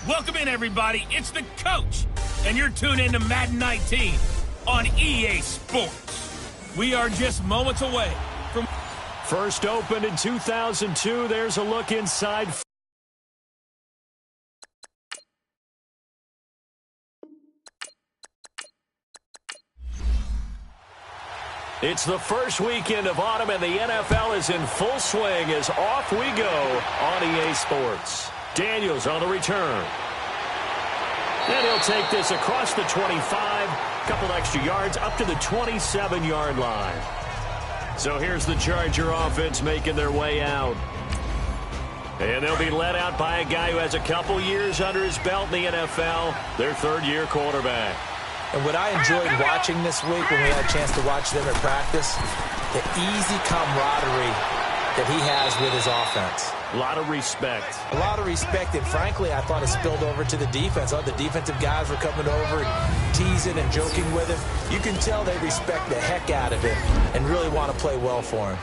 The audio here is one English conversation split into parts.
Welcome in, everybody. It's the coach, and you're tuned into Madden 19 on EA Sports. We are just moments away from... First opened in 2002. There's a look inside. It's the first weekend of autumn, and the NFL is in full swing as off we go on EA Sports. Daniels on the return. And he'll take this across the 25, couple extra yards, up to the 27-yard line. So here's the Charger offense making their way out. And they'll be led out by a guy who has a couple years under his belt in the NFL, their third-year quarterback. And what I enjoyed watching this week when we had a chance to watch them at practice, the easy camaraderie that he has with his offense. A lot of respect. A lot of respect, and frankly, I thought it spilled over to the defense. All the defensive guys were coming over and teasing and joking with him. You can tell they respect the heck out of him and really want to play well for him.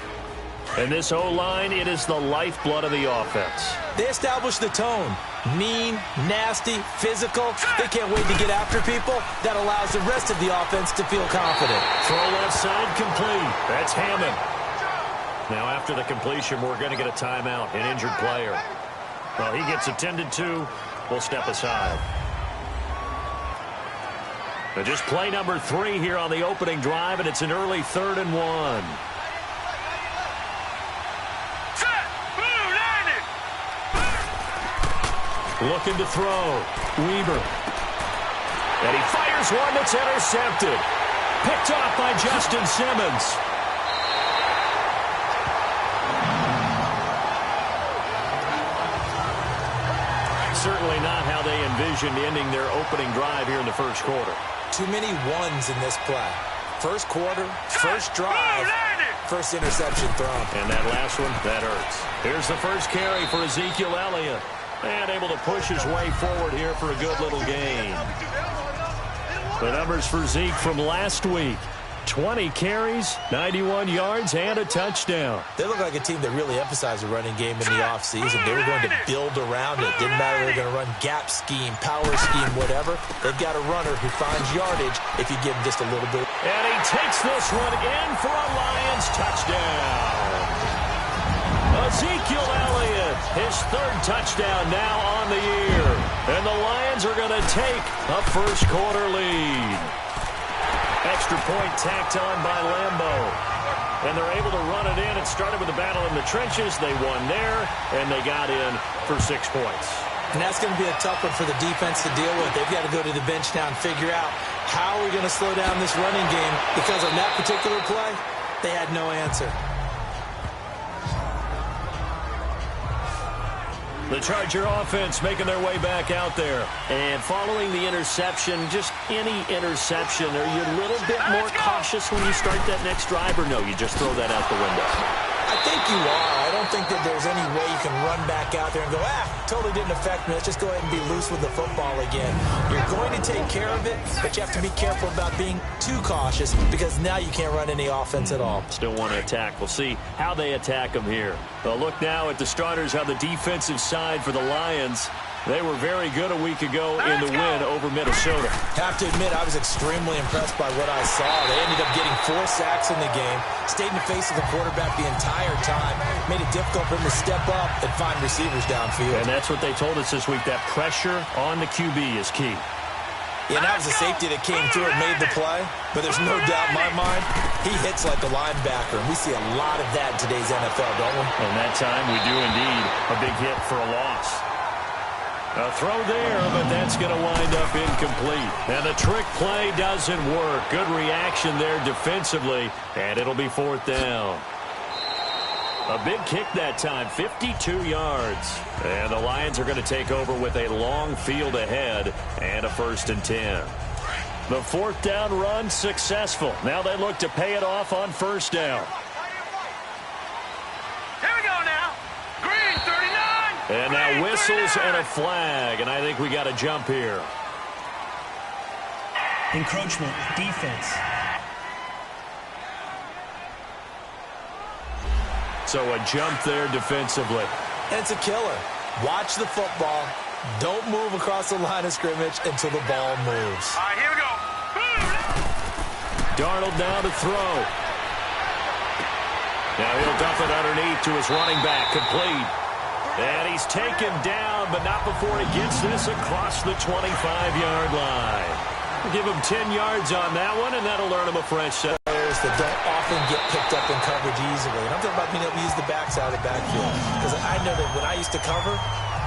And this O-line, it is the lifeblood of the offense. They established the tone. Mean, nasty, physical. They can't wait to get after people. That allows the rest of the offense to feel confident. Throw left side complete. That's Hammond. Now after the completion, we're going to get a timeout, an injured player. Well, he gets attended to. We'll step aside. Now just play number 3 here on the opening drive, and it's an early 3rd and 1. Looking to throw. Weaver. And he fires one that's intercepted. Picked off by Justin Simmons. Certainly not how they envisioned ending their opening drive here in the first quarter. Too many ones in this play. First quarter, first drive, first interception thrown. And that last one, that hurts. Here's the first carry for Ezekiel Elliott. And able to push his way forward here for a good little gain. The numbers for Zeke from last week. 20 carries, 91 yards, and a touchdown. They look like a team that really emphasized the running game in the offseason. They were going to build around it. Didn't matter if they were going to run gap scheme, power scheme, whatever. They've got a runner who finds yardage if you give him just a little bit. And he takes this one in for a Lions touchdown. Ezekiel Elliott, his 3rd touchdown now on the year. And the Lions are going to take a first quarter lead. Extra point tacked on by Lambo. And they're able to run it in. It started with a battle in the trenches. They won there, and they got in for 6 points. And that's going to be a tough one for the defense to deal with. They've got to go to the bench now and figure out how we're going to slow down this running game, because on that particular play, they had no answer. The Charger offense making their way back out there. And following the interception, just any interception, are you a little bit more cautious when you start that next drive, or no, you just throw that out the window? I think you are. I don't think that there's any way you can run back out there and go, totally didn't affect me. Let's just go ahead and be loose with the football again. You're going to take care of it, but you have to be careful about being too cautious, because now you can't run any offense at all. Still want to attack. We'll see how they attack them here. Well, look now at the starters on the defensive side for the Lions. They were very good a week ago in the win over Minnesota. Have to admit, I was extremely impressed by what I saw. They ended up getting 4 sacks in the game, stayed in the face of the quarterback the entire time, made it difficult for him to step up and find receivers downfield. And that's what they told us this week, that pressure on the QB is key. Yeah, that was a safety that came through and made the play, but there's no doubt in my mind, he hits like a linebacker, and we see a lot of that in today's NFL, don't we? And that time we do indeed. A big hit for a loss. A throw there, but that's going to wind up incomplete. And the trick play doesn't work. Good reaction there defensively, and it'll be 4th down. A big kick that time, 52 yards. And the Lions are going to take over with a long field ahead and a 1st and 10. The 4th down run successful. Now they look to pay it off on 1st down. Here we go now. Green, 39. And now whistles and a flag, and I think we got a jump here. Encroachment, defense. So a jump there defensively. And it's a killer. Watch the football, Don't move across the line of scrimmage until the ball moves. All right, here we go. Darnold now to throw. Now he'll dump it underneath to his running back, complete. And he's taken down, but not before he gets this across the 25-yard line. We'll give him 10 yards on that one, and that'll earn him a fresh set. Players that don't often get picked up in coverage easily. And I'm talking about being able to use the backs out of the backfield. Because I know that when I used to cover,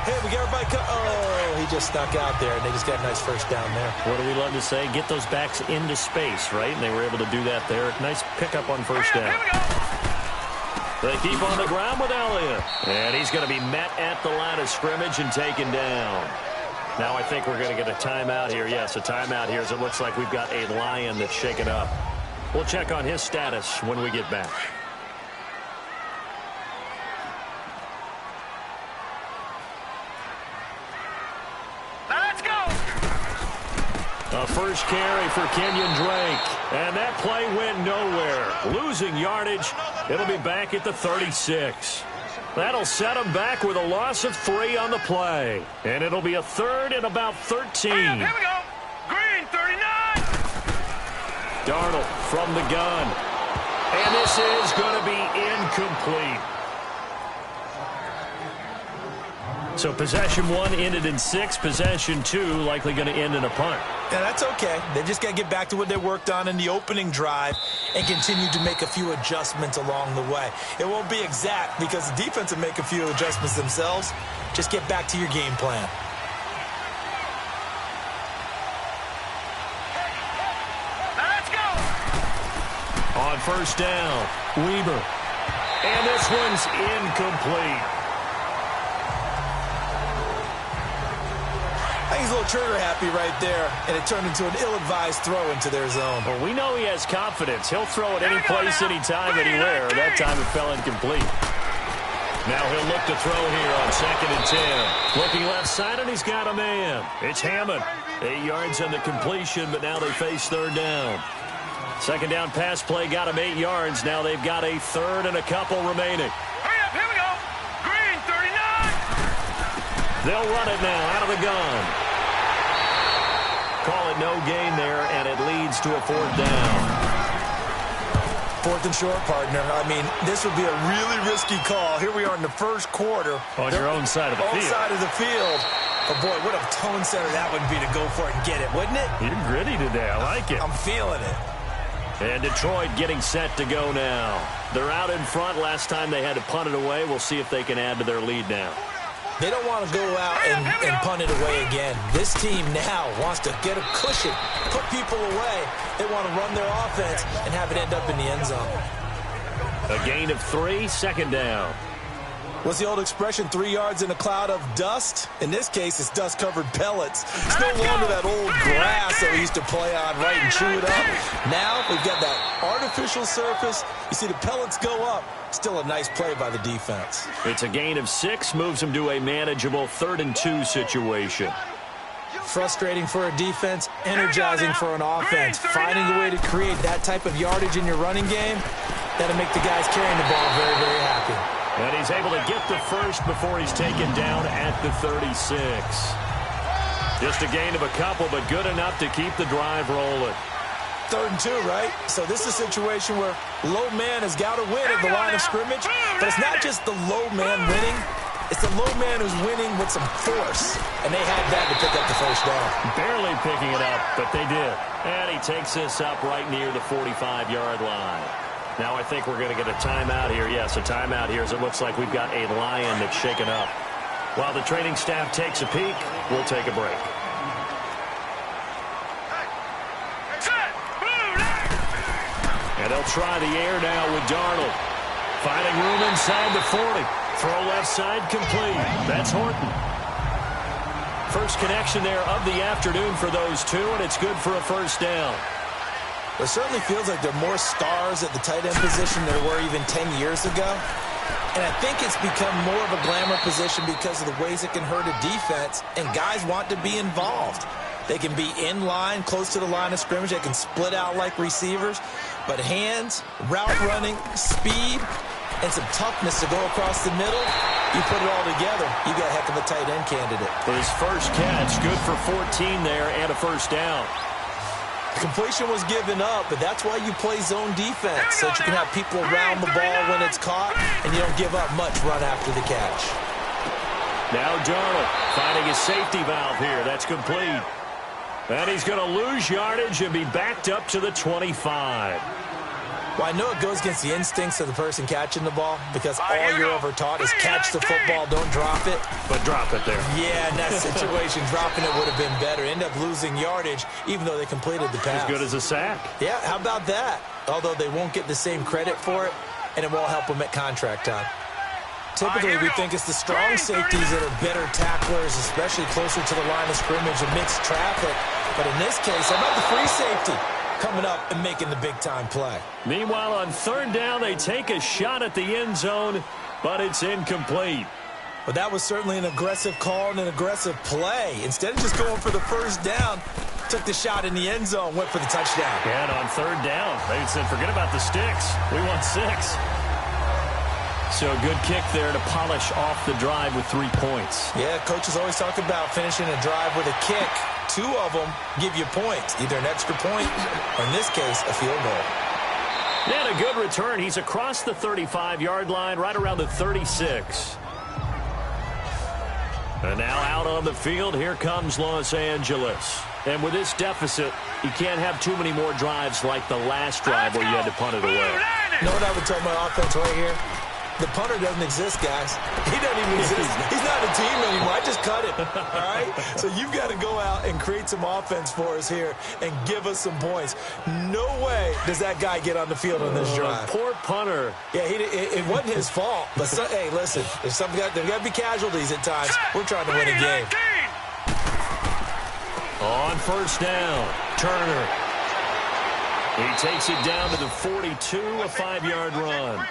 hey, we got everybody oh, he just snuck out there, and they just got a nice first down there. What do we love to say? Get those backs into space, right? And they were able to do that there. Nice pickup on first down. They keep on the ground with Elliott. And he's going to be met at the line of scrimmage and taken down. Now I think we're going to get a timeout here. Yes, a timeout here as it looks like we've got a Lion that's shaken up. We'll check on his status when we get back. Let's go. A first carry for Kenyon Drake. And that play went nowhere. Losing yardage. It'll be back at the 36. That'll set him back with a loss of 3 on the play. And it'll be a third and about 13. Here we go. Green, 39. Darnold from the gun. And this is going to be incomplete. So possession 1 ended in 6. Possession 2 likely going to end in a punt. Yeah, that's okay. They just got to get back to what they worked on in the opening drive and continue to make a few adjustments along the way. It won't be exact because the defense will make a few adjustments themselves. Just get back to your game plan. Let's go. On first down, Weber. And this one's incomplete. I think he's a little trigger happy right there, and it turned into an ill-advised throw into their zone. Well, we know he has confidence. He'll throw it any place, anytime, anywhere. That time it fell incomplete. Now he'll look to throw here on 2nd and 10. Looking left side, and he's got a man. It's Hammond. 8 yards on the completion, but now they face third down. Second down pass play got him 8 yards. Now they've got a third and a couple remaining. Hurry up, here we go. Green, 39. They'll run it now out of the gun. Call it no gain there, and it leads to a 4th down. 4th and short, partner. I mean, this would be a really risky call. Here we are in the first quarter. On your own side of the field. Own side of the field. But, boy, what a tone setter that would be to go for it and get it, wouldn't it? You're gritty today. I like it. I'm feeling it. And Detroit getting set to go now. They're out in front. Last time they had to punt it away. We'll see if they can add to their lead now. They don't want to go out and punt it away again. This team now wants to get a cushion, put people away. They want to run their offense and have it end up in the end zone. A gain of 3, 2nd down. What's the old expression, 3 yards in a cloud of dust? In this case, it's dust-covered pellets. It's no longer that old grass that we used to play on, right, and chew it up. Now we've got that artificial surface. You see the pellets go up. Still a nice play by the defense. It's a gain of 6, moves them to a manageable 3rd and 2 situation. Frustrating for a defense, energizing for an offense. Finding a way to create that type of yardage in your running game, that'll make the guys carrying the ball very, very happy. And he's able to get the first before he's taken down at the 36. Just a gain of a couple, but good enough to keep the drive rolling. 3rd and 2, right? So this is a situation where low man has got to win at the line of scrimmage, but it's not just the low man winning. It's the low man who's winning with some force, and they had that to pick up the first down. Barely picking it up, but they did. And he takes this up right near the 45-yard line. Now I think we're going to get a timeout here. Yes, a timeout here as it looks like we've got a Lion that's shaken up. While the training staff takes a peek, we'll take a break. And they'll try the air now with Darnold. Finding room inside the 40. Throw left side complete. That's Horton. First connection there of the afternoon for those two, and it's good for a first down. It certainly feels like there are more stars at the tight end position than there were even 10 years ago. And I think it's become more of a glamour position because of the ways it can hurt a defense, and guys want to be involved. They can be in line, close to the line of scrimmage. They can split out like receivers. But hands, route running, speed, and some toughness to go across the middle, you put it all together, you got a heck of a tight end candidate. His first catch, good for 14 there and a first down. Completion was given up, but that's why you play zone defense, so that you can have people around the ball when it's caught, and you don't give up much run after the catch. Now Darnold finding his safety valve here. That's complete. And he's going to lose yardage and be backed up to the 25. Well, I know it goes against the instincts of the person catching the ball because all you're ever taught is catch the football, don't drop it. But drop it there. Yeah, in that situation, dropping it would have been better. End up losing yardage, even though they completed the pass. As good as a sack. Yeah, how about that? Although they won't get the same credit for it, and it won't help them at contract time. Typically, we think it's the strong safeties that are better tacklers, especially closer to the line of scrimmage amidst traffic. But in this case, how about the free safety coming up and making the big-time play? Meanwhile, on third down, they take a shot at the end zone, but it's incomplete. But that was certainly an aggressive call and an aggressive play. Instead of just going for the first down, took the shot in the end zone, went for the touchdown. And on third down, they said, forget about the sticks. We want 6. So a good kick there to polish off the drive with 3 points. Yeah, coaches always talk about finishing a drive with a kick. 2 of them give you points, either an extra point or, in this case, a field goal. And a good return. He's across the 35-yard line, right around the 36. And now out on the field, here comes Los Angeles. And with this deficit, you can't have too many more drives like the last drive where you had to punt it away. You know what I would tell my offense right here? The punter doesn't exist, guys. He doesn't even exist. He's not a team anymore. I just cut him, all right? So you've got to go out and create some offense for us here and give us some points. No way does that guy get on the field on this drive. Poor punter. Yeah, it wasn't his fault. But, hey, listen, there's got to be casualties at times. We're trying to win a game. On first down, Turner. He takes it down to the 42, a 5-yard run.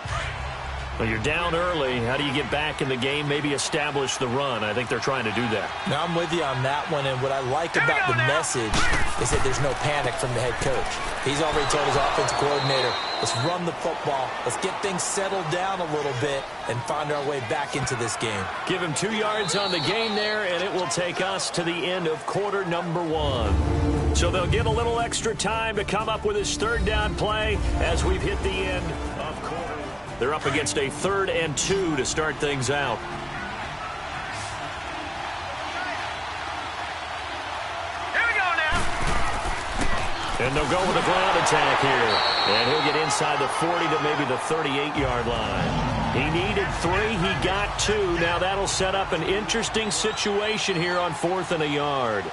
Well, you're down early. How do you get back in the game? Maybe establish the run. I think they're trying to do that. Now, I'm with you on that one, and what I like about the message is that there's no panic from the head coach. He's already told his offensive coordinator, let's run the football, let's get things settled down a little bit and find our way back into this game. Give him 2 yards on the gain there, and it will take us to the end of quarter number 1. So they'll get a little extra time to come up with his third down play as we've hit the end of quarter. They're up against a 3rd and 2 to start things out. Here we go now. And they'll go with a ground attack here. And he'll get inside the 40 to maybe the 38-yard line. He needed 3. He got 2. Now that'll set up an interesting situation here on 4th and a yard.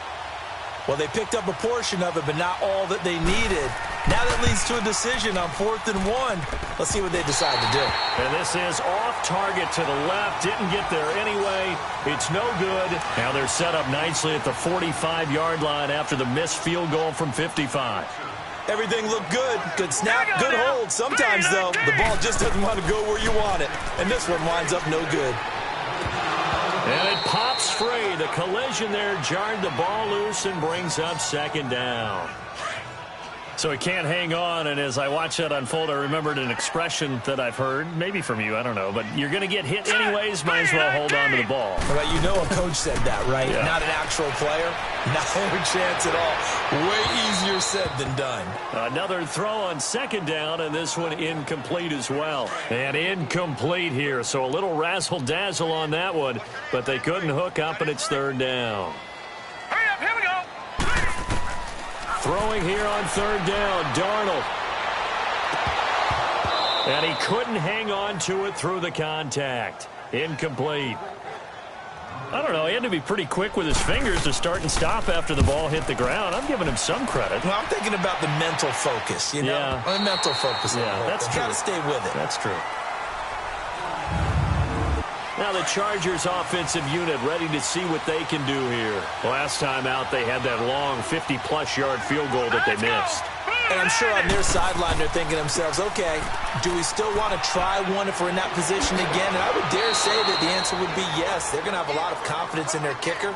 Well, they picked up a portion of it, but not all that they needed. Now that leads to a decision on 4th and 1. Let's see what they decide to do. And this is off target to the left. Didn't get there anyway. It's no good. Now they're set up nicely at the 45-yard line after the missed field goal from 55. Everything looked good. Good snap, good hold. Sometimes, though, the ball just doesn't want to go where you want it. And this one winds up no good. And it pops free. The collision there jarred the ball loose and brings up 2nd down. So he can't hang on, and as I watch that unfold, I remembered an expression that I've heard, maybe from you, I don't know, but you're going to get hit anyways, might as well hold on to the ball. Well, you know a coach said that, right? Yeah. Not an actual player. Not a chance at all. Way easier said than done. Another throw on 2nd down, and this one incomplete as well. And incomplete here, so a little razzle-dazzle on that one, but they couldn't hook up, and it's 3rd down. Hurry up, here we go. Throwing here on 3rd down, Darnold. And he couldn't hang on to it through the contact. Incomplete. I don't know, he had to be pretty quick with his fingers to start and stop after the ball hit the ground. I'm giving him some credit. Well, I'm thinking about the mental focus, you know? Yeah. The mental focus. Yeah, that's true. Got to stay with it. That's true. Now the Chargers offensive unit ready to see what they can do here. Last time out, they had that long 50-plus yard field goal that they missed. And I'm sure on their sideline they're thinking to themselves, okay, do we still want to try one if we're in that position again? And I would dare say that the answer would be yes. They're going to have a lot of confidence in their kicker.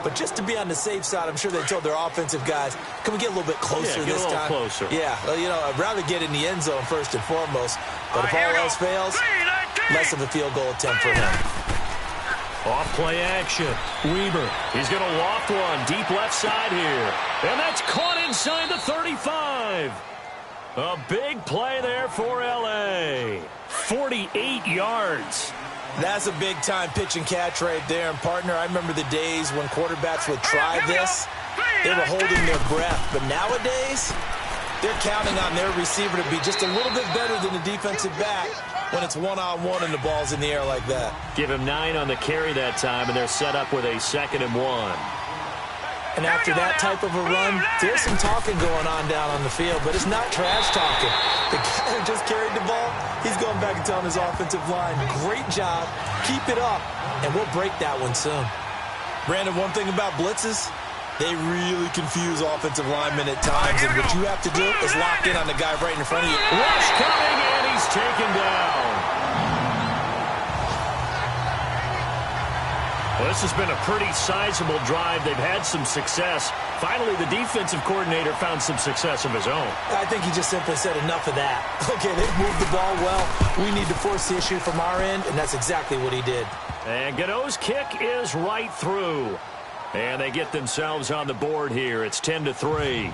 But just to be on the safe side, I'm sure they told their offensive guys, can we get a little bit closer this time? Closer. Yeah, well, you know, I'd rather get in the end zone first and foremost. But if all else fails, less of a field goal attempt for him. Off play action. Weber. He's going to loft one deep left side here. And that's caught inside the 35. A big play there for L.A. 48 yards. That's a big-time pitch and catch right there. And, partner, I remember the days when quarterbacks would try this. They were holding their breath. But nowadays, they're counting on their receiver to be just a little bit better than the defensive back when it's one-on-one and the ball's in the air like that. Give him 9 on the carry that time, and they're set up with a 2nd and 1. And after that type of a run, there's some talking going on down on the field, but it's not trash talking. The guy who just carried the ball, he's going back and telling his offensive line, great job, keep it up, and we'll break that one soon. Brandon, one thing about blitzes, they really confuse offensive linemen at times, and what you have to do is lock in on the guy right in front of you. Rush coming, and he's taken down. Well, this has been a pretty sizable drive. They've had some success. Finally, the defensive coordinator found some success of his own. I think he just simply said enough of that. Okay, they've moved the ball well. We need to force the issue from our end, and that's exactly what he did. And Gano's kick is right through. And they get themselves on the board here. It's 10-3.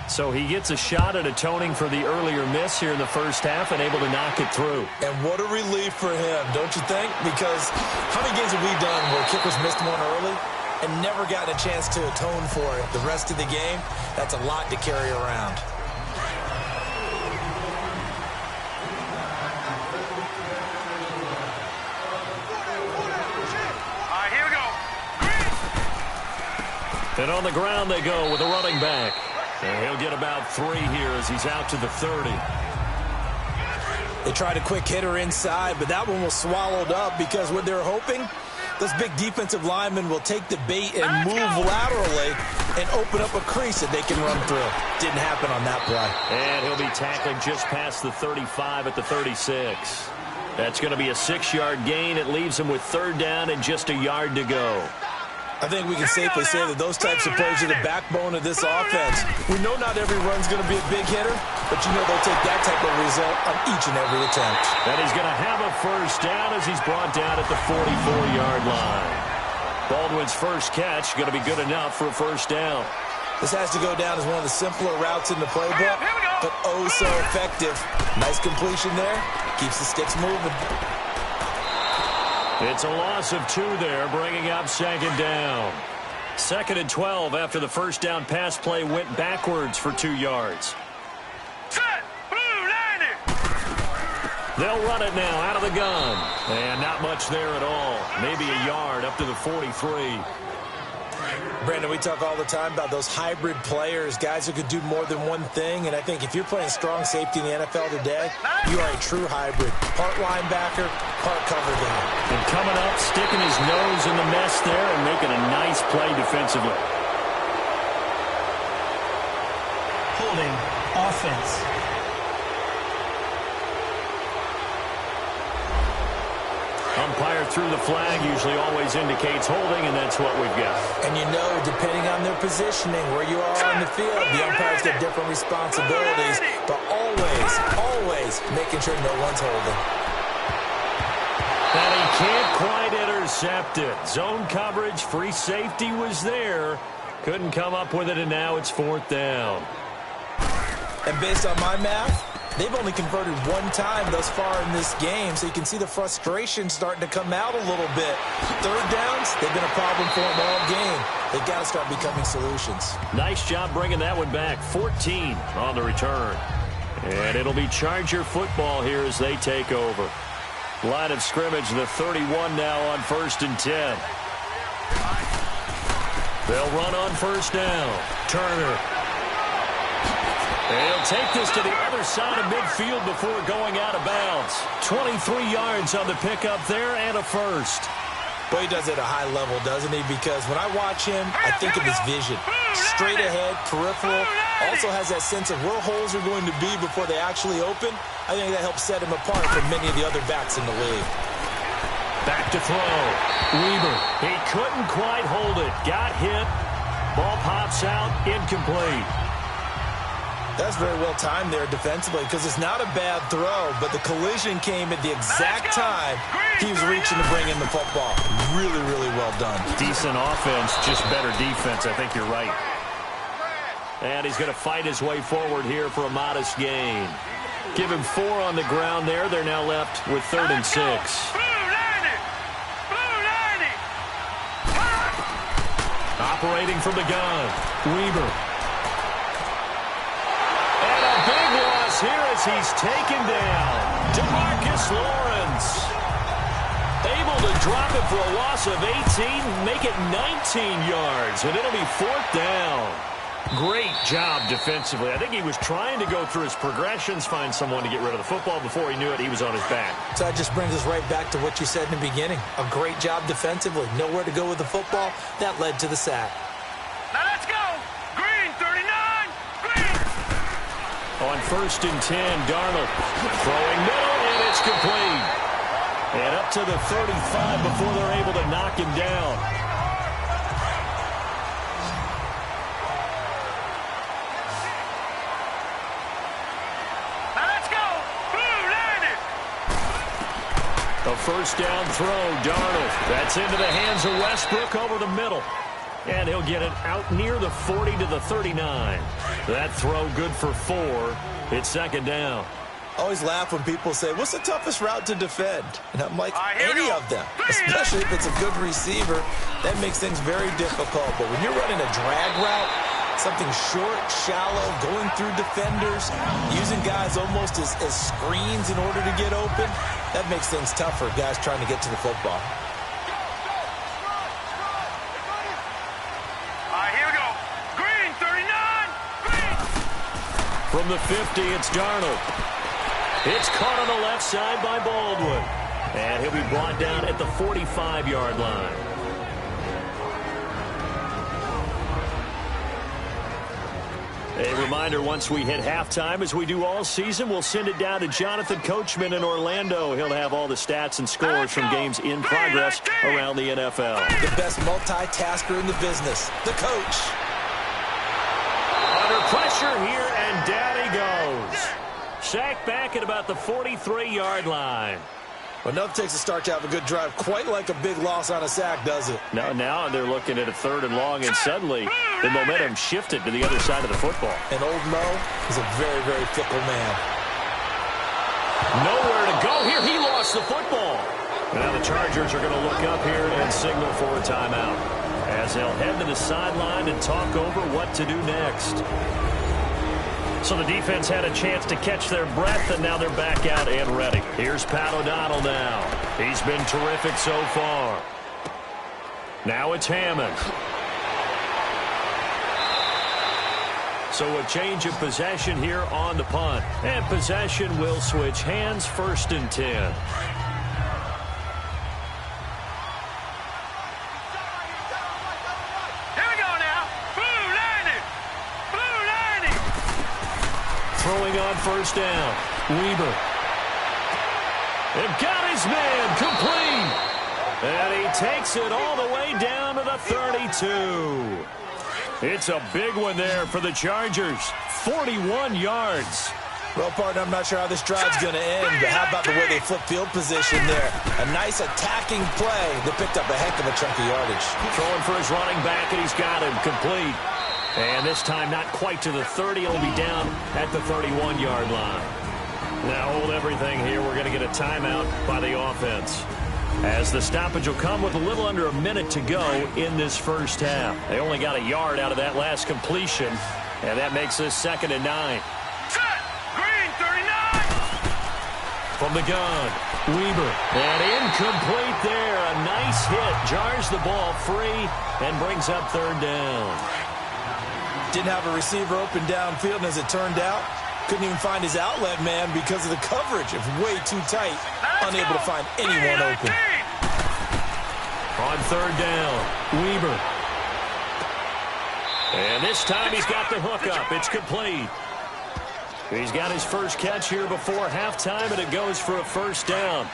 So he gets a shot at atoning for the earlier miss here in the first half and able to knock it through. And what a relief for him, don't you think? Because how many games have we done where kickers missed one early and never gotten a chance to atone for it the rest of the game? That's a lot to carry around. Here we go. And on the ground they go with a running back. And he'll get about 3 here as he's out to the 30. They tried a quick hitter inside, but that one was swallowed up because what they're hoping, those big defensive linemen will take the bait and move laterally and open up a crease that they can run through. Didn't happen on that play. And he'll be tackling just past the 35 at the 36. That's going to be a 6-yard gain. It leaves him with 3rd down and just a yard to go. I think we can safely say that those types of plays are the backbone of this offense. We know not every run's going to be a big hitter, but you know they'll take that type of result on each and every attempt. And he's going to have a 1st down as he's brought down at the 44-yard line. Baldwin's first catch going to be good enough for a 1st down. This has to go down as one of the simpler routes in the playbook, but oh so effective. Nice completion there. Keeps the sticks moving. It's a loss of 2 there, bringing up 2nd down. 2nd and 12 after the 1st down pass play went backwards for 2 yards. Set. Blue 90. They'll run it now out of the gun. And not much there at all. Maybe a yard up to the 43. Brandon, we talk all the time about those hybrid players, guys who could do more than one thing, and I think if you're playing strong safety in the NFL today, you are a true hybrid. Part linebacker, part cover guy. And coming up, sticking his nose in the mess there and making a nice play defensively. Holding offense. Umpire through the flag usually always indicates holding, and that's what we've got. And you know, depending on their positioning, where you are on the field, the umpires get different responsibilities, but always making sure no one's holding. And he can't quite intercept it. Zone coverage, free safety was there. Couldn't come up with it, and now it's 4th down. And based on my math, they've only converted 1 time thus far in this game, so you can see the frustration starting to come out a little bit. 3rd downs, they've been a problem for them all game. They've got to start becoming solutions. Nice job bringing that one back. 14 on the return. And it'll be Charger football here as they take over. Line of scrimmage, the 31 now on 1st and 10. They'll run on 1st down. Turner. They'll take this to the other side of midfield before going out of bounds. 23 yards on the pickup there and a 1st. Boy, he does it at a high level, doesn't he? Because when I watch him, I think of his vision. Straight ahead, peripheral. Also has that sense of where holes are going to be before they actually open. I think that helps set him apart from many of the other backs in the league. Back to throw. Weber. He couldn't quite hold it. Got hit. Ball pops out. Incomplete. That's very well timed there defensively because it's not a bad throw, but the collision came at the exact time he was reaching to bring in the football. Really, really well done. Decent offense, just better defense. I think you're right. And he's going to fight his way forward here for a modest gain. Give him 4 on the ground there. They're now left with 3rd and 6. Operating from the gun, Weber. And a big loss here as he's taken down. DeMarcus Lawrence. Able to drop it for a loss of 18, make it 19 yards, and it'll be 4th down. Great job defensively. I think he was trying to go through his progressions, find someone to get rid of the football. Before he knew it, he was on his back. So that just brings us right back to what you said in the beginning. A great job defensively. Nowhere to go with the football. That led to the sack. Now let's go. Green, 39. Green. On 1st and 10, Darnold throwing middle, and it's complete. And up to the 35 before they're able to knock him down. A 1st down throw, Darnold. That's into the hands of Westbrook over the middle. And he'll get it out near the 40 to the 39. That throw good for 4. It's 2nd down. I always laugh when people say, what's the toughest route to defend? And I'm like, any of them, especially if it's a good receiver. That makes things very difficult. But when you're running a drag route, something short, shallow, going through defenders, using guys almost as screens in order to get open, that makes things tough for guys trying to get to the football. Here we go. Green, 39. Green. From the 50, it's Darnold. It's caught on the left side by Baldwin. And he'll be brought down at the 45-yard line. A reminder, once we hit halftime, as we do all season, we'll send it down to Jonathan Coachman in Orlando. He'll have all the stats and scores from games in progress around the NFL. The best multitasker in the business, the coach. Under pressure here, and down he goes. Sacked back at about the 43-yard line. Well, nothing takes a start to have a good drive quite like a big loss on a sack, does it? Now they're looking at a 3rd and long, and suddenly the momentum shifted to the other side of the football. And old Mo is a very, very fickle man. Nowhere to go here. He lost the football. Now the Chargers are going to look up here and signal for a timeout as they'll head to the sideline and talk over what to do next. So the defense had a chance to catch their breath, and now they're back out and ready. Here's Pat O'Donnell now. He's been terrific so far. Now it's Hammond. So a change of possession here on the punt. And possession will switch hands, 1st and 10. Throwing on 1st down. Weber. They've got his man complete. And he takes it all the way down to the 32. It's a big one there for the Chargers. 41 yards. Well, partner, I'm not sure how this drive's going to end, but how about the way they flip field position there? A nice attacking play that picked up a heck of a chunk of yardage. Throwing for his running back, and he's got him complete. And this time not quite to the 30. He'll be down at the 31-yard line. Now hold everything here. We're going to get a timeout by the offense, as the stoppage will come with a little under a minute to go in this first half. They only got a yard out of that last completion, and that makes this 2nd and 9. Set. Green, 39. From the gun, Weber. And incomplete there. A nice hit. Jars the ball free and brings up 3rd down. Didn't have a receiver open downfield, and as it turned out, couldn't even find his outlet man because of the coverage. It was way too tight. Unable to find anyone open. On 3rd down, Weber. And this time he's got the hook up. It's complete. He's got his first catch here before halftime, and it goes for a 1st down.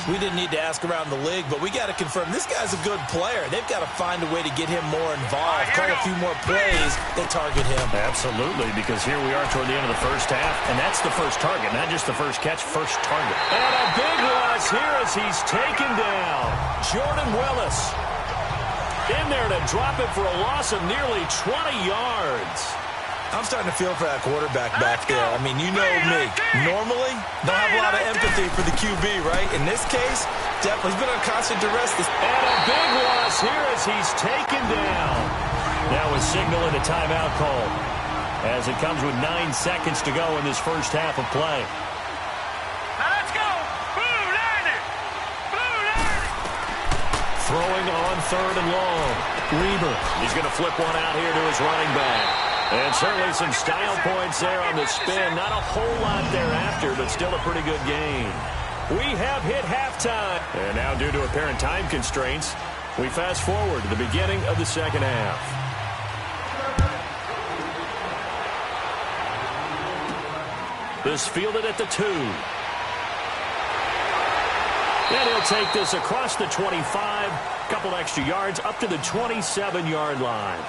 We didn't need to ask around the league, but we got to confirm this guy's a good player. They've got to find a way to get him more involved, call a few more plays, they target him. Absolutely, because here we are toward the end of the first half, and that's the first target, not just the first catch, first target. And a big loss here as he's taken down. Jordan Willis in there to drop it for a loss of nearly 20 yards. I'm starting to feel for that quarterback back there. I mean, you know me. Normally, don't have a lot of empathy for the QB, right? In this case, definitely. He's been on constant duress. And a big loss here as he's taken down. Now a signal and a timeout call as it comes with 9 seconds to go in this first half of play. Now let's go. Blue Lightning. Blue Lightning. Throwing on 3rd and long. Reber. He's going to flip one out here to his running back. And certainly some style points there on the spin. Not a whole lot thereafter, but still a pretty good game. We have hit halftime. And now due to apparent time constraints, we fast forward to the beginning of the second half. This fielded at the 2. And he'll take this across the 25. Couple extra yards up to the 27-yard line.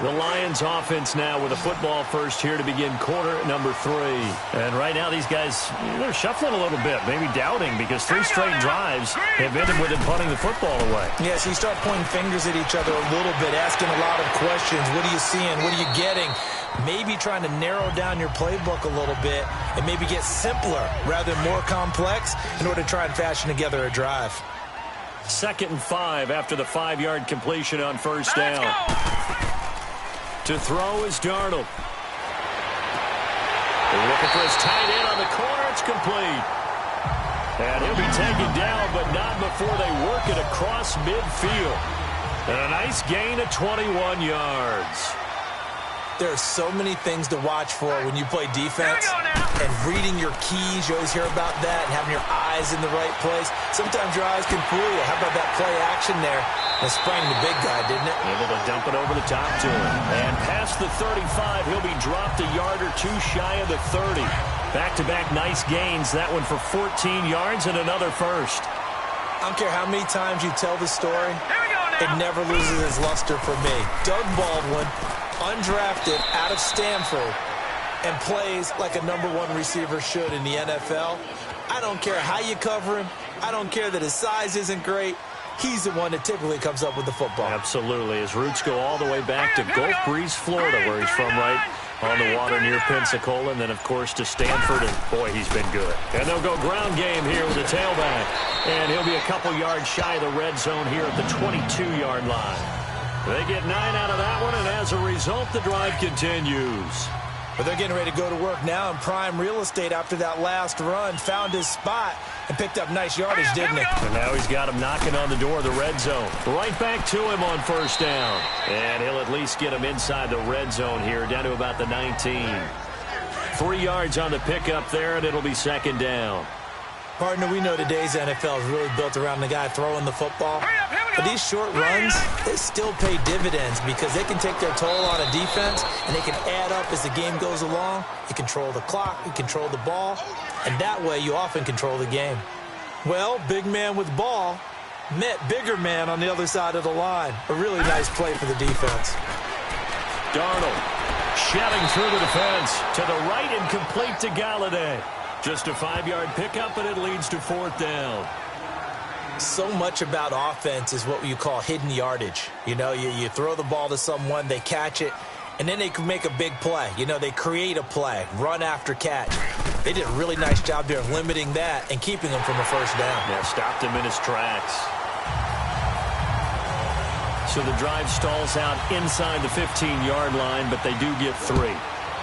The Lions offense now with a football first here to begin quarter number 3. And right now these guys, they're shuffling a little bit, maybe doubting, because 3 straight drives have ended with them punting the football away. Yeah, so you start pointing fingers at each other a little bit, asking a lot of questions. What are you seeing? What are you getting? Maybe trying to narrow down your playbook a little bit and maybe get simpler rather than more complex in order to try and fashion together a drive. 2nd and 5 after the 5-yard completion on first down. To throw is Darnold. They're looking for his tight end on the corner. It's complete. And he'll be taken down, but not before they work it across midfield. And a nice gain of 21 yards. There are so many things to watch for when you play defense. And reading your keys, you always hear about that, and having your eyes in the right place. Sometimes your eyes can fool you. How about that play action there? And sprang the big guy, didn't it? Able to dump it over the top to him. And past the 35, he'll be dropped a yard or 2 shy of the 30. Back-to-back nice gains. That one for 14 yards and another first. I don't care how many times you tell the story, it never loses its luster for me. Doug Baldwin, undrafted out of Stanford, and plays like a #1 receiver should in the NFL. I don't care how you cover him. I don't care that his size isn't great. He's the one that typically comes up with the football. Absolutely. His roots go all the way back to Gulf Breeze, Florida, where he's from, right on the water near Pensacola, and then, of course, to Stanford, and, boy, he's been good. And they'll go ground game here with the tailback, and he'll be a couple yards shy of the red zone here at the 22-yard line. They get 9 out of that one, and as a result, the drive continues. But they're getting ready to go to work now in prime real estate after that last run. Found his spot and picked up nice yardage, didn't he? And now he's got him knocking on the door of the red zone. Right back to him on first down. And he'll at least get him inside the red zone here, down to about the 19. 3 yards on the pickup there, and it'll be 2nd down. Partner, we know today's NFL is really built around the guy throwing the football. But these short runs, they still pay dividends because they can take their toll on a defense, and they can add up as the game goes along. You control the clock, you control the ball, and that way you often control the game. Well, big man with ball met bigger man on the other side of the line. A really nice play for the defense. Darnold shelling through the defense to the right and complete to Galladay. Just a 5-yard pickup, and it leads to 4th down. So much about offense is what you call hidden yardage. You know, you throw the ball to someone, they catch it, and then they can make a big play. You know, they create a play, run after catch. They did a really nice job there of limiting that and keeping him from a first down. Yeah, stopped him in his tracks. So the drive stalls out inside the 15-yard line, but they do get 3.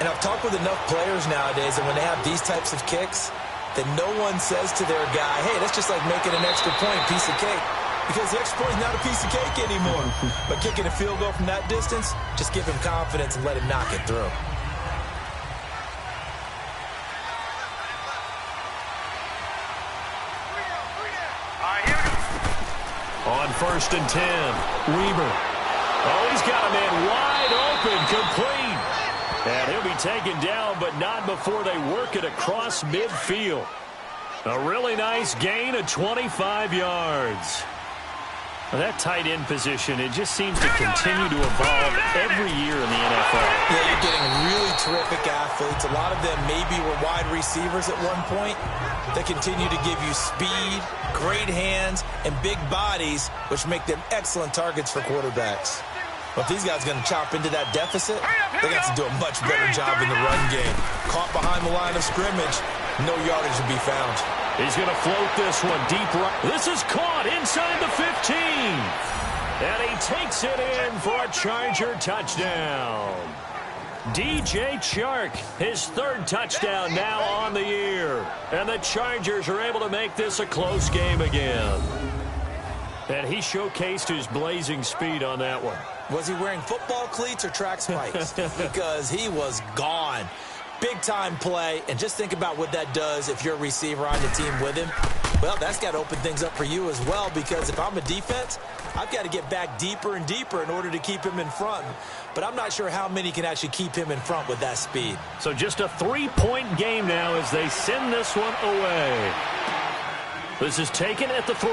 And I've talked with enough players nowadays that when they have these types of kicks, that no one says to their guy, hey, that's just like making an extra point, piece of cake. Because the extra point is not a piece of cake anymore. But kicking a field goal from that distance, just give him confidence and let him knock it through. On 1st and 10, Reber. Oh, he's got a man wide open, complete. And he'll be taken down, but not before they work it across midfield. A really nice gain of 25 yards. Well, that tight end position, it just seems to continue to evolve every year in the NFL. Yeah, you're getting really terrific athletes. A lot of them maybe were wide receivers at one point. They continue to give you speed, great hands, and big bodies, which make them excellent targets for quarterbacks. But if these guys are going to chop into that deficit, they're going to have to do a much better job in the run game. Caught behind the line of scrimmage, no yardage to be found. He's going to float this one deep right. This is caught inside the 15. And he takes it in for a Charger touchdown. DJ Chark, his third touchdown now on the year. And the Chargers are able to make this a close game again. And he showcased his blazing speed on that one. Was he wearing football cleats or track spikes? Because he was gone. Big-time play, and just think about what that does if you're a receiver on the team with him. Well, that's got to open things up for you as well, because if I'm a defense, I've got to get back deeper and deeper in order to keep him in front. But I'm not sure how many can actually keep him in front with that speed. So just a 3-point game now as they send this one away. This is taken at the 3.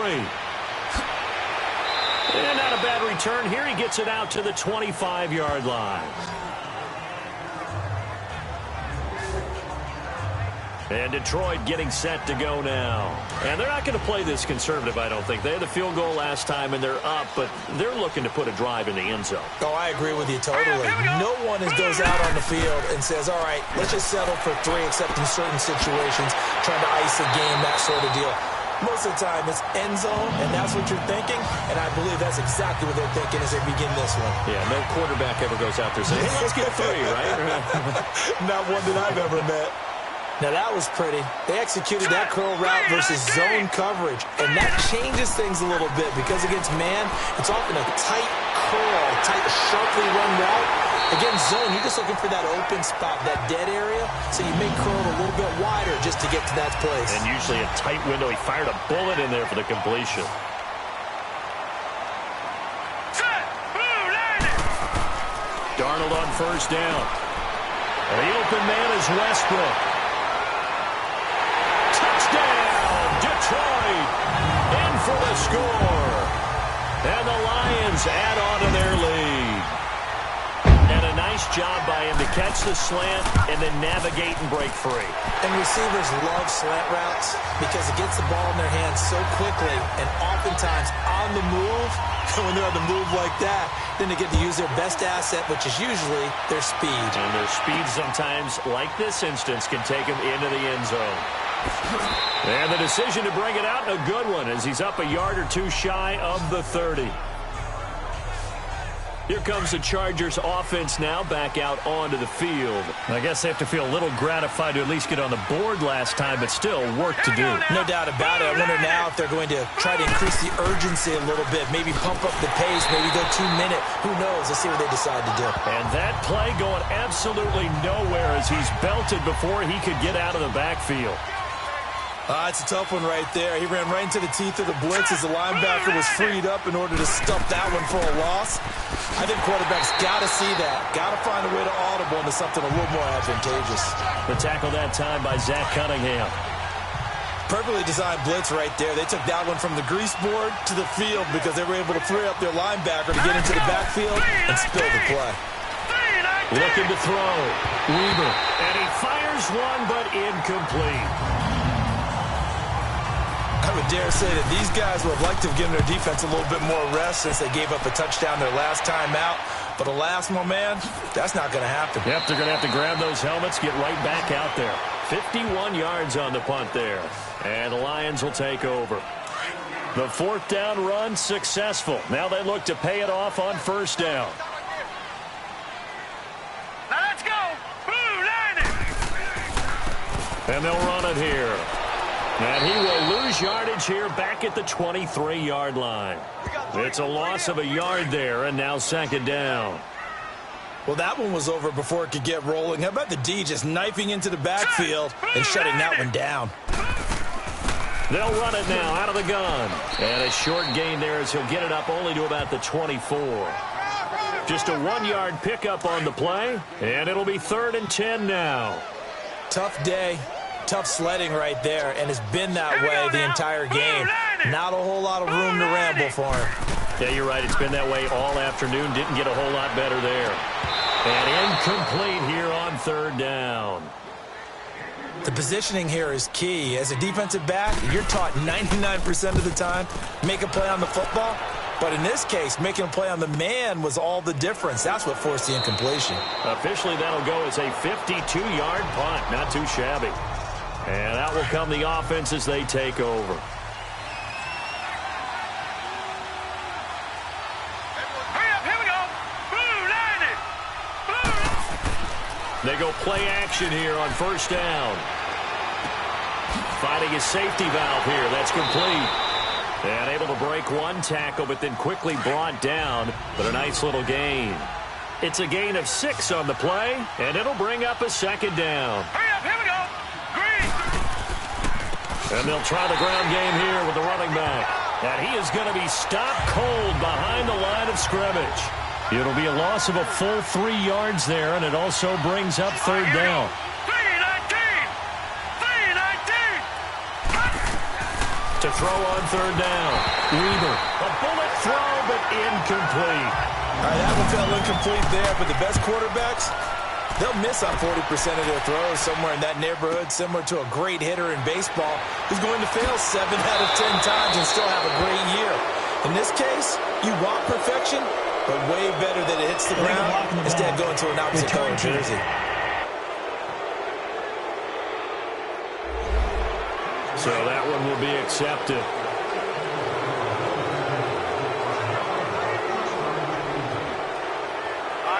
And not a bad return here. He gets it out to the 25-yard line. And Detroit getting set to go now. And they're not going to play this conservative, I don't think. They had the field goal last time, and they're up, but they're looking to put a drive in the end zone. Oh, I agree with you totally. No one goes out on the field and says, all right, let's just settle for 3, except in certain situations, trying to ice a game, that sort of deal. Most of the time, it's end zone, and that's what you're thinking, and I believe that's exactly what they're thinking as they begin this one. Yeah, no quarterback ever goes out there saying, hey, let's get 3, right? Not one that I've ever met. Now, that was pretty. They executed that curl route versus zone coverage, and that changes things a little bit because against man, it's often a tight curl, tight, sharply run route. Against zone, you're just looking for that open spot, that dead area, so you may curl a little bit wider just to get to that place. And usually a tight window. He fired a bullet in there for the completion. Darnold on first down. And the open man is Westbrook. Touchdown, Detroit, in for the score. And the Lions add on to their lead. And a nice job by him to catch the slant and then navigate and break free. And receivers love slant routes because it gets the ball in their hands so quickly, and oftentimes on the move, when they're on the move like that, then they get to use their best asset, which is usually their speed. And their speed sometimes, like this instance, can take them into the end zone. And the decision to bring it out, a good one, as he's up a yard or two shy of the 30. Here comes the Chargers offense now back out onto the field. I guess they have to feel a little gratified to at least get on the board last time, but still work to do. No doubt about it. I wonder now if they're going to try to increase the urgency a little bit, maybe pump up the pace, maybe go 2-minute. Who knows? Let's see what they decide to do. And that play going absolutely nowhere as he's belted before he could get out of the backfield. It's a tough one right there. He ran right into the teeth of the blitz as the linebacker was freed up in order to stuff that one for a loss. I think quarterbacks got to see that. Got to find a way to audible into something a little more advantageous. The tackle that time by Zach Cunningham. Perfectly designed blitz right there. They took that one from the grease board to the field because they were able to free up their linebacker to get into the backfield and spill the play. Looking to throw. Weaver. And he fires one, but incomplete. I would dare say that these guys would have liked to have given their defense a little bit more rest since they gave up a touchdown their last time out. But alas, my man, that's not going to happen. Yep, they're going to have to grab those helmets, get right back out there. 51 yards on the punt there. And the Lions will take over. The 4th down run successful. Now they look to pay it off on 1st down. Now let's go. Blue Lightning. And they'll run it here. And he will lose yardage here back at the 23-yard line. It's a loss of a yard there, and now 2nd down. Well, that one was over before it could get rolling. How about the D just knifing into the backfield and shutting that one down? They'll run it now out of the gun. And a short gain there as he'll get it up only to about the 24. Just a 1-yard pickup on the play, and it'll be 3rd and 10 now. Tough day. Tough sledding right there, and it's been that way the entire game. Not a whole lot of room to ramble for him. Yeah, you're right. It's been that way all afternoon. Didn't get a whole lot better there. And incomplete here on third down. The positioning here is key. As a defensive back, you're taught 99% of the time, make a play on the football. But in this case, making a play on the man was all the difference. That's what forced the incompletion. Officially, that'll go as a 52-yard punt. Not too shabby. And out will come the offense as they take over. They go play action here on first down. Finding his safety valve here. That's complete. And able to break one tackle, but then quickly brought down. But a nice little gain. It's a gain of 6 on the play, and it'll bring up a second down. Here we go. Green. And they'll try the ground game here with the running back. And he is going to be stopped cold behind the line of scrimmage. It'll be a loss of a full 3 yards there, and it also brings up third down. 319. To throw on third down. Weaver. A bullet throw, but incomplete. All right, that one fell incomplete there, but the best quarterbacks, they'll miss on 40% of their throws somewhere in that neighborhood, similar to a great hitter in baseball who's going to fail 7 out of 10 times and still have a great year. In this case, you want perfection, but way better that it hits the ground instead of going to an opposite color jersey. So that one will be accepted.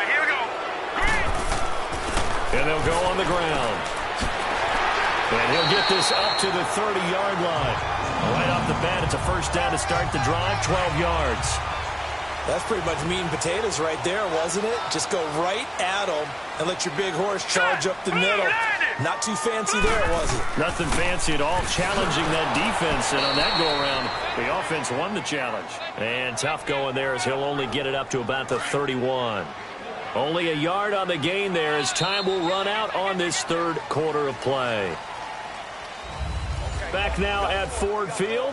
Here we go. Green. And they'll go on the ground. And he'll get this up to the 30-yard line. Right off the bat, it's a first down to start the drive, 12 yards. That's pretty much meat and potatoes right there, wasn't it? Just go right at them and let your big horse charge up the middle. Not too fancy there, was it? Nothing fancy at all, challenging that defense. And on that go-around, the offense won the challenge. And tough going there as he'll only get it up to about the 31. Only a yard on the gain there as time will run out on this third quarter of play. Back now at Ford Field.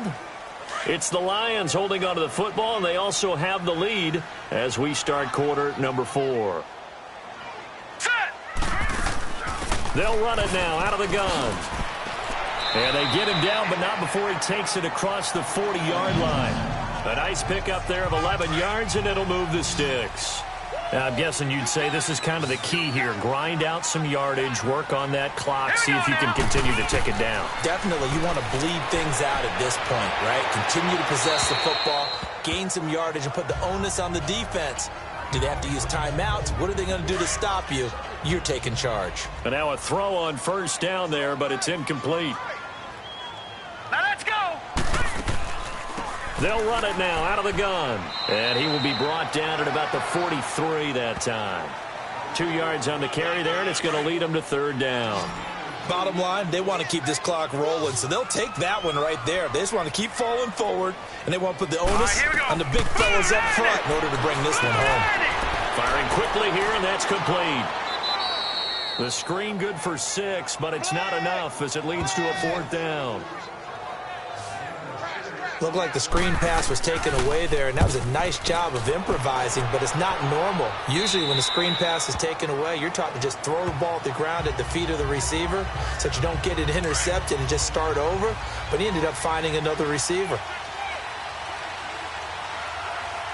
It's the Lions holding onto the football, and they also have the lead as we start quarter number 4. They'll run it now out of the gun. And they get him down, but not before he takes it across the 40-yard line. A nice pickup there of 11 yards, and it'll move the sticks. Now, I'm guessing you'd say this is kind of the key here. Grind out some yardage, work on that clock, see if you can continue to tick it down. Definitely, you want to bleed things out at this point, right? Continue to possess the football, gain some yardage, and put the onus on the defense. Do they have to use timeouts? What are they going to do to stop you? You're taking charge. And now a throw on first down there, but it's incomplete. Now let's go. They'll run it now out of the gun. And he will be brought down at about the 43 that time. 2 yards on the carry there, and it's going to lead them to third down. Bottom line, they want to keep this clock rolling, so they'll take that one right there. They just want to keep falling forward, and they want to put the onus on the big fellas up front in order to bring this one home. Firing quickly here, and that's complete. The screen good for 6, but it's not enough as it leads to a fourth down. Looked like the screen pass was taken away there, and that was a nice job of improvising, but it's not normal. Usually when the screen pass is taken away, you're taught to just throw the ball at the ground at the feet of the receiver so that you don't get it intercepted and just start over, but he ended up finding another receiver.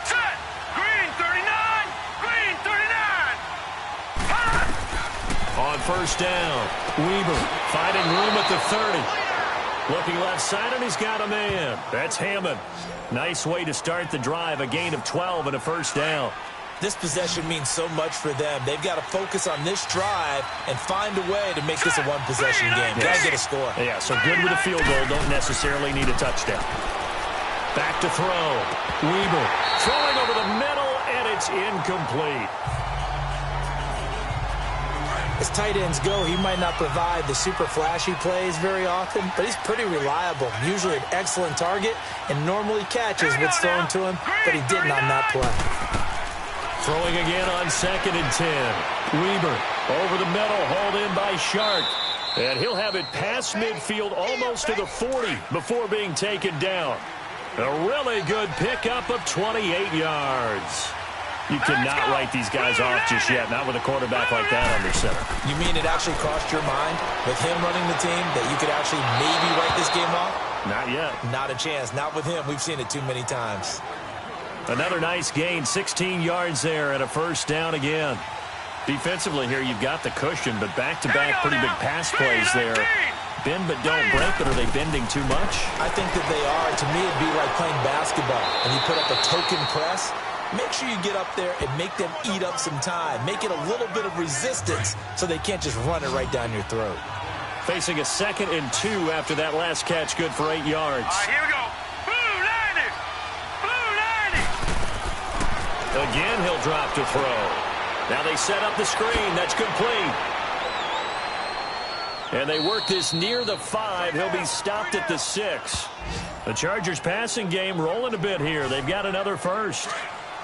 Set. Green 39. Green 39. On first down, Weaver finding room at the 30. Looking left side, and he's got a man. That's Hammond. Nice way to start the drive, a gain of 12 and a first down. This possession means so much for them. They've got to focus on this drive and find a way to make this a one-possession game. Got to get a score. Yeah, so good with a field goal. Don't necessarily need a touchdown. Back to throw. Weaver throwing over the middle, and it's incomplete. As tight ends go, he might not provide the super flashy plays very often, but he's pretty reliable. Usually an excellent target and normally catches what's thrown to him, but he didn't on that play. Throwing again on 2nd and 10. Weaver over the middle, hauled in by Shark. And he'll have it past midfield almost to the 40 before being taken down. A really good pickup of 28 yards. You cannot write these guys off just yet, not with a quarterback like that under center. You mean it actually crossed your mind with him running the team that you could actually maybe write this game off? Not yet. Not a chance. Not with him. We've seen it too many times. Another nice gain, 16 yards there and a first down again. Defensively here, you've got the cushion, but back-to-back pretty big pass plays there. Bend but don't break, but are they bending too much? I think that they are. To me, it'd be like playing basketball, and you put up a token press. Make sure you get up there and make them eat up some time. Make it a little bit of resistance so they can't just run it right down your throat. Facing a 2nd and 2 after that last catch, good for 8 yards. All right, here we go. Blue 90. Blue 90. Again, he'll drop to throw. Now they set up the screen. That's complete. And they work this near the 5. He'll be stopped at the 6. The Chargers passing game rolling a bit here. They've got another first.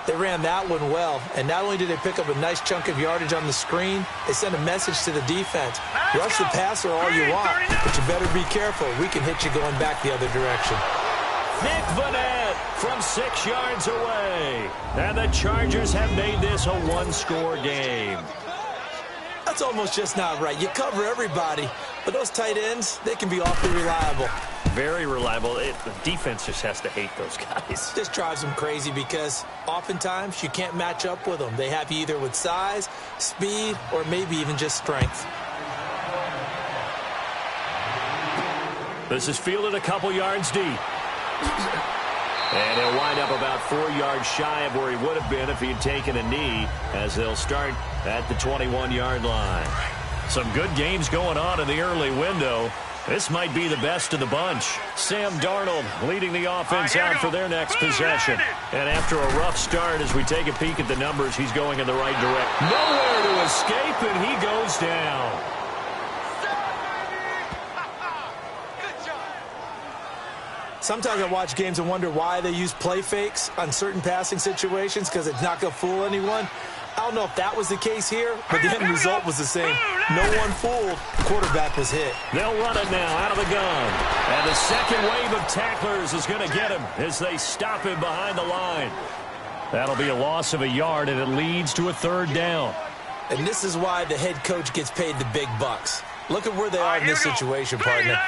They ran that one well, and not only did they pick up a nice chunk of yardage on the screen, they sent a message to the defense. Rush the passer all you want, but you better be careful. We can hit you going back the other direction. Nick Vannett from 6 yards away. And the Chargers have made this a one-score game. That's almost just not right. You cover everybody, but those tight ends, they can be awfully reliable. Very reliable. The defense just has to hate those guys. This drives them crazy because oftentimes you can't match up with them. They have you either with size, speed, or maybe even just strength. This is fielded a couple yards deep. And he'll wind up about 4 yards shy of where he would have been if he had taken a knee, as they'll start at the 21-yard line. Some good games going on in the early window. This might be the best of the bunch. Sam Darnold leading the offense out for their next possession. And after a rough start, as we take a peek at the numbers, he's going in the right direction. Nowhere to escape, and he goes down. Sometimes I watch games and wonder why they use play fakes on certain passing situations because it's not going to fool anyone. I don't know if that was the case here, but the end result was the same. No one fooled. The quarterback was hit. They'll run it now out of the gun. And the second wave of tacklers is going to get him as they stop him behind the line. That'll be a loss of a yard, and it leads to a 3rd down. And this is why the head coach gets paid the big bucks. Look at where they are in this situation, partner.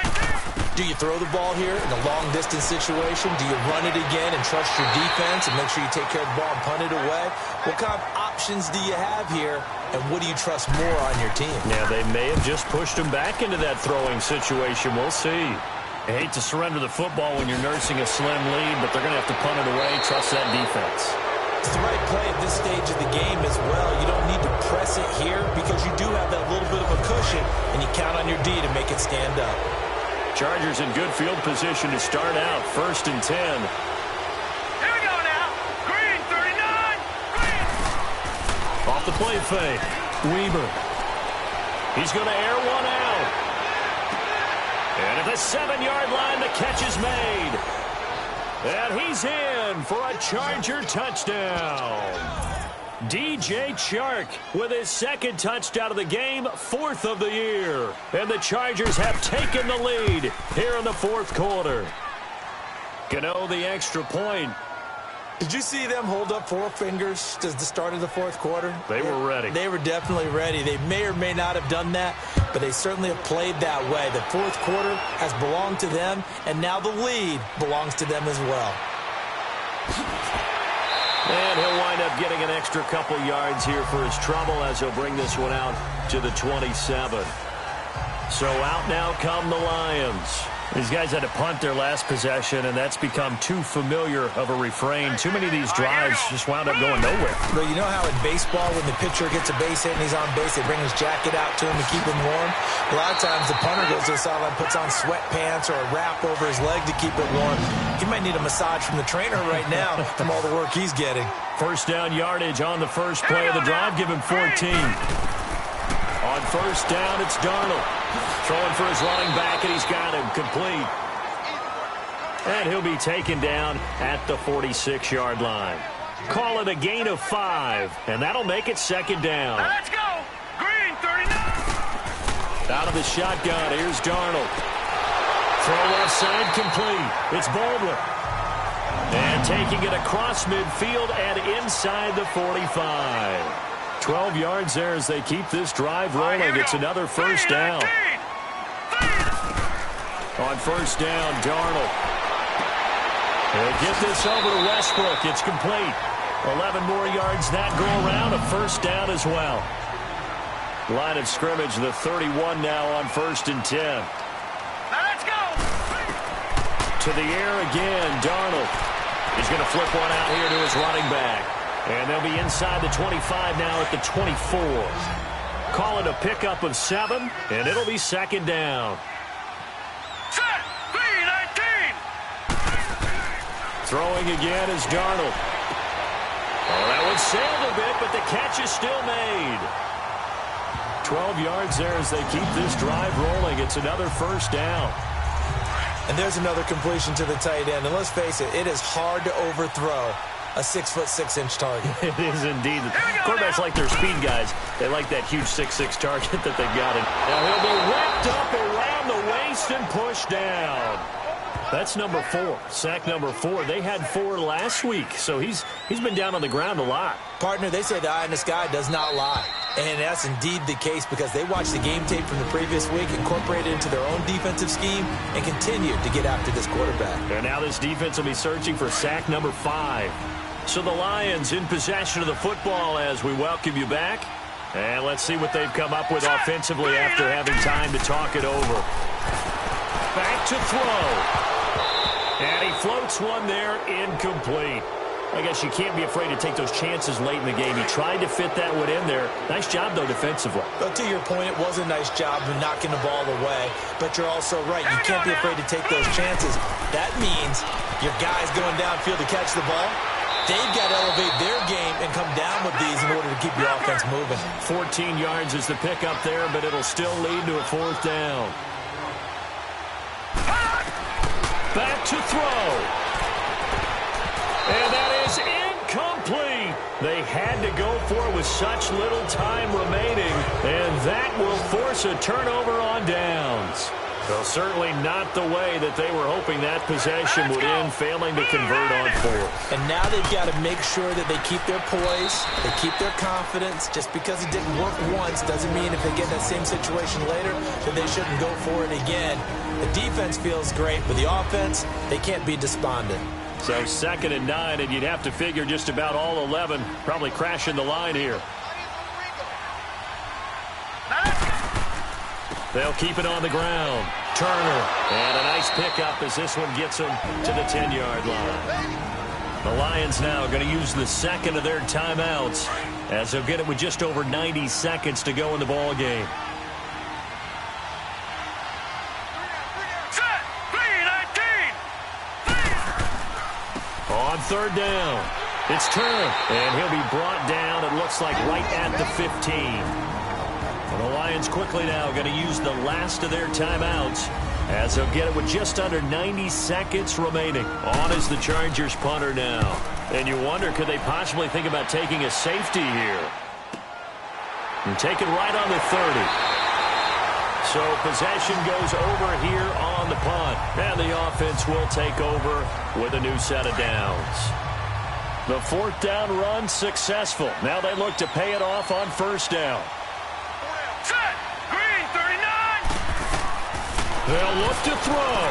Do you throw the ball here in a long-distance situation? Do you run it again and trust your defense and make sure you take care of the ball and punt it away? What kind of options do you have here, and what do you trust more on your team? Yeah, they may have just pushed him back into that throwing situation. We'll see. I hate to surrender the football when you're nursing a slim lead, but they're going to have to punt it away. Trust that defense. It's the right play at this stage of the game as well. You don't need to press it here because you do have that little bit of a cushion, and you count on your D to make it stand up. Chargers in good field position to start out. 1st and 10. Here we go now. Green 39. Green. Off the play fake. Weber. He's going to air one out. And at the 7-yard line, the catch is made. And he's in for a Charger touchdown. DJ Chark with his 2nd touchdown of the game, 4th of the year. And the Chargers have taken the lead here in the 4th quarter. Gano the extra point. Did you see them hold up 4 fingers at the start of the 4th quarter? They were ready. They were definitely ready. They may or may not have done that, but they certainly have played that way. The 4th quarter has belonged to them, and now the lead belongs to them as well. And he'll wind up getting an extra couple yards here for his trouble as he'll bring this one out to the 27. So out now come the Lions. These guys had to punt their last possession, and that's become too familiar of a refrain. Too many of these drives just wound up going nowhere. But you know how in baseball, when the pitcher gets a base hit and he's on base, they bring his jacket out to him to keep him warm? A lot of times the punter goes to the sideline, puts on sweatpants or a wrap over his leg to keep it warm. He might need a massage from the trainer right now from all the work he's getting. 1st down yardage on the first play of the drive. Give him 14. On 1st down, it's Darnold. Throwing for his running back, and he's got him complete. And he'll be taken down at the 46-yard line. Call it a gain of 5, and that'll make it 2nd down. Now let's go. Green 39. Out of the shotgun, here's Darnold. Throw left side complete. It's Baldwin. And taking it across midfield and inside the 45. 12 yards there as they keep this drive rolling. It's another first down. On first down, Darnold. He'll get this over to Westbrook. It's complete. 11 more yards that go around. A first down as well. Line of scrimmage, the 31 now on 1st and 10. Now let's go. To the air again, Darnold. He's going to flip one out here to his running back. And they'll be inside the 25 now at the 24. Call it a pickup of 7, and it'll be second down. Set. 3-19. Throwing again is Darnold. Oh, that one sailed a bit, but the catch is still made. 12 yards there as they keep this drive rolling. It's another first down. And there's another completion to the tight end. And let's face it, it is hard to overthrow a 6'6" target. It is indeed. Quarterbacks like their speed guys. They like that huge 6'6" target that they got. Now he'll be wrapped up around the waist and pushed down. That's number 4. Sack number 4. They had 4 last week, so he's been down on the ground a lot. Partner, they say the eye in the sky does not lie. And that's indeed the case because they watched the game tape from the previous week, incorporated it into their own defensive scheme, and continued to get after this quarterback. And now this defense will be searching for sack number 5. So the Lions in possession of the football as we welcome you back. And let's see what they've come up with offensively after having time to talk it over. Back to throw. And he floats one there, incomplete. I guess you can't be afraid to take those chances late in the game. He tried to fit that one in there. Nice job, though, defensively. But to your point, it was a nice job of knocking the ball away. But you're also right. You can't be afraid to take those chances. That means your guys going downfield to catch the ball, they've got to elevate their game and come down with these in order to keep your offense moving. 14 yards is the pickup there, but it'll still lead to a 4th down. Back to throw. And that is incomplete. They had to go for it with such little time remaining, and that will force a turnover on downs. Well, certainly not the way that they were hoping that possession would end, failing to convert on 4th. And now they've got to make sure that they keep their poise, they keep their confidence. Just because it didn't work once doesn't mean if they get that same situation later that they shouldn't go for it again. The defense feels great, but the offense, they can't be despondent. So 2nd and 9, and you'd have to figure just about all 11 probably crashing the line here. They'll keep it on the ground. Turner, and a nice pickup as this one gets them to the 10-yard line. The Lions now going to use the 2nd of their timeouts as they'll get it with just over 90 seconds to go in the ball game. On 3rd down, it's Turner, and he'll be brought down, it looks like, right at the 15. And the Lions quickly now going to use the last of their timeouts as they'll get it with just under 90 seconds remaining. On is the Chargers punter now. And you wonder, could they possibly think about taking a safety here? And take it right on the 30. So possession goes over here on the punt. And the offense will take over with a new set of downs. The 4th down run successful. Now they look to pay it off on 1st down. Set. Green 39. They'll look to throw.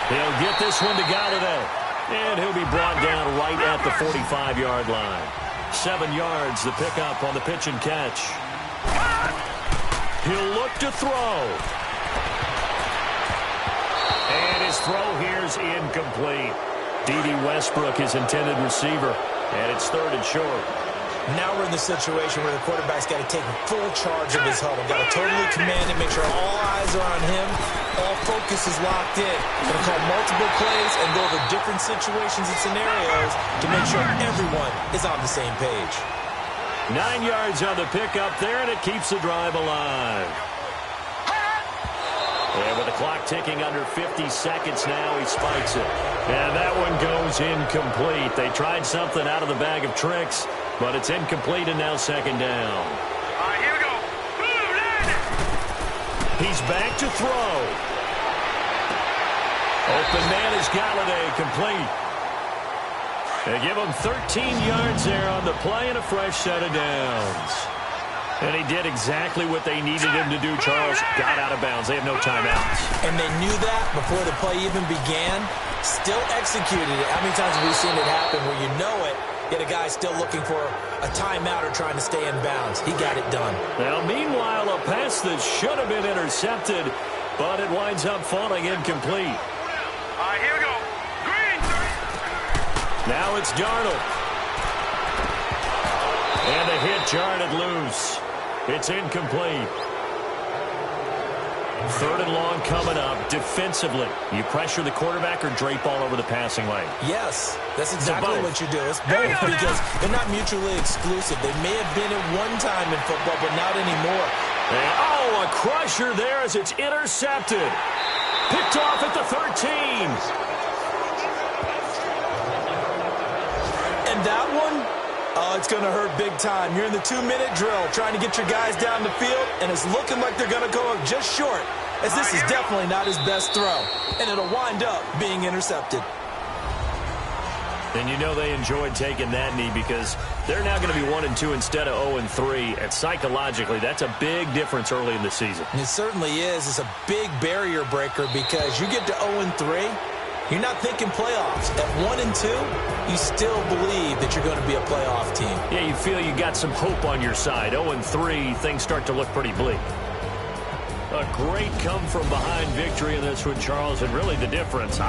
He'll get this one to Golladay. And he'll be brought down right at the 45-yard line. 7 yards, the pickup on the pitch and catch. He'll look to throw. And his throw here's incomplete. D.D. Westbrook, his intended receiver. And it's 3rd and short. Now we're in the situation where the quarterback's got to take full charge of his huddle. Got to totally command it, make sure all eyes are on him. All focus is locked in. Going to call multiple plays and go over different situations and scenarios to make sure everyone is on the same page. 9 yards on the pickup there, and it keeps the drive alive. And with the clock ticking under 50 seconds now, he spikes it. And that one goes incomplete. They tried something out of the bag of tricks, but it's incomplete and now 2nd down. All right, here we go. He's back to throw. Open man is Galladay, complete. They give him 13 yards there on the play and a fresh set of downs. And he did exactly what they needed him to do, Charles. Got out of bounds. They have no timeouts. And they knew that before the play even began. Still executed it. How many times have we seen it happen where you know it, yet a guy's still looking for a timeout or trying to stay in bounds? He got it done. Now, meanwhile, a pass that should have been intercepted, but it winds up falling incomplete. All right, here we go. Green. Now it's Darnold. And a hit jarred loose. It's incomplete. 3rd and long coming up. Defensively, you pressure the quarterback or drape all over the passing lane? Yes, that's exactly what you do. It's Here we both go, because they're not mutually exclusive. They may have been at one time in football, but not anymore. And, a crusher there as it's intercepted. Picked off at the 13. And that one, it's going to hurt big time. You're in the 2-minute drill trying to get your guys down the field, and it's looking like they're going to go up just short, as this is definitely not his best throw, and it'll wind up being intercepted. And you know they enjoyed taking that knee because they're now going to be 1-2 instead of 0-3, and psychologically that's a big difference early in the season. It certainly is. It's a big barrier breaker because you get to 0-3, you're not thinking playoffs. At 1-2, you still believe that you're going to be a playoff team. Yeah, you feel you got some hope on your side. 0-3, things start to look pretty bleak. A great come-from-behind victory in this one, Charles, and really the difference.